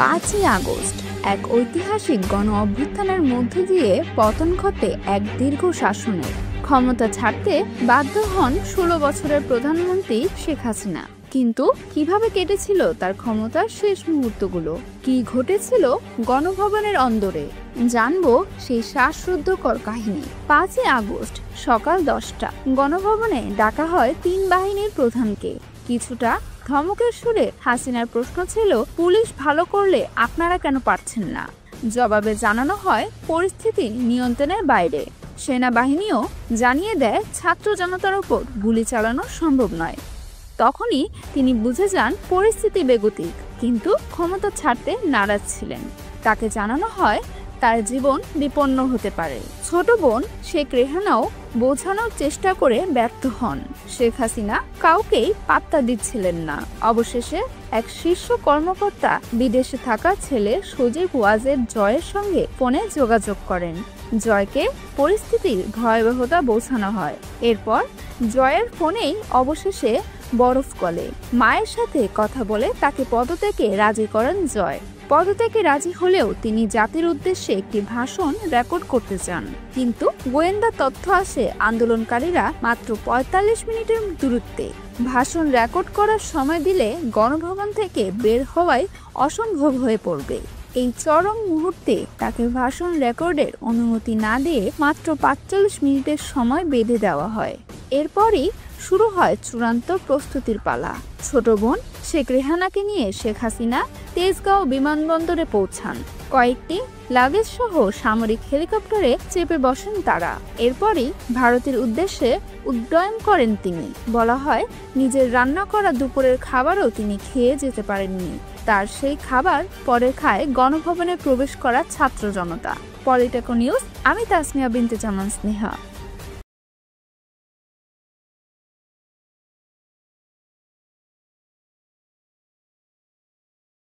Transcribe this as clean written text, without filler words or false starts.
5ই August এক ঐতিহাসিক গণ অভ্যুত্থানের মধ্য দিয়ে পতন ঘটে এক দীর্ঘ শাসনের। ক্ষমতা ছাড়তে বাধ্য হন 16 বছরের প্রধানমন্ত্রী শেখ হাসিনা। কিন্তু কিভাবে কেটেছিল তার ক্ষমতার শেষ মুহূর্তগুলো, কি ঘটেছিল গণভবনের অন্দরে, জানবো সেই শ্বাসরুদ্ধকর কাহিনী। 5ই আগস্ট সকাল 10টা গণভবনে ডাকা হয় 3 বাহিনীর প্রধানকে। কিছুটা ধমকের সুরে হাসিনার প্রশ্ন ছিল, পুলিশ ভালো করলে আপনারা কেন পারছেন না? জবাবে জানানো হয় পরিস্থিতি নিয়ন্ত্রণের বাইরে। সেনাবাহিনীও জানিয়ে দেয় ছাত্র জনতার উপর গুলি চালানো সম্ভব নয়। তখনই তিনি বুঝে যান পরিস্থিতি বেগতিক, কিন্তু ক্ষমতা ছাড়তে নারাজ ছিলেন। তাকে জানানো হয় তার জীবন বিপন্ন হতে পারে। ছোট বোন শেখ রেহানাও বোঝানোর চেষ্টা করে ব্যর্থ হন। শেখ হাসিনা কাউকেই পাত্তা দিচ্ছিলেন না। অবশেষে এক শীর্ষ কর্মকর্তা বিদেশে থাকা ছেলে সজীব ওয়াজেদ জয়ের সঙ্গে ফোনে যোগাযোগ করেন। জয়কে পরিস্থিতির ভয়াবহতা বোঝানো হয়। এরপর জয়ের ফোনেই অবশেষে বরফ গলে। মায়ের সাথে কথা বলে তাকে পদত্যাগে রাজি করেন জয়। পদত্যাগে রাজি হলেও তিনি জাতির উদ্দেশ্যে একটি ভাষণ রেকর্ড করতে চান। কিন্তু গোয়েন্দা তথ্য আসে আন্দোলনকারীরা মাত্র 45 মিনিটের দূরত্বে। ভাষণ রেকর্ড করার সময় দিলে গণভবন থেকে বের হওয়াই অসম্ভব হয়ে পড়বে। এই চরম মুহূর্তে তাকে ভাষণ রেকর্ডের অনুমতি না দিয়ে মাত্র 45 মিনিটের সময় বেঁধে দেওয়া হয়। এরপরই শুরু হয় চূড়ান্ত প্রস্তুতির পালা। ছোট বোন শেখ রেহানাকে নিয়ে শেখ হাসিনা তেজগাঁও বিমানবন্দরে পৌঁছান। কয়েকটি লাগেজ সহ সামরিক হেলিকপ্টারে চেপে বসেন তারা। এরপরই ভারতের উদ্দেশ্যে উড্ডয়ন করেন তিনি। বলা হয় নিজের রান্না করা দুপুরের খাবারও তিনি খেয়ে যেতে পারেননি। তার সেই খাবার পরে খায় গণভবনে প্রবেশ করা ছাত্র জনতা। পলিটেকো নিউজ, আমি তাসমিয়া বিনতে জামান স্নেহা।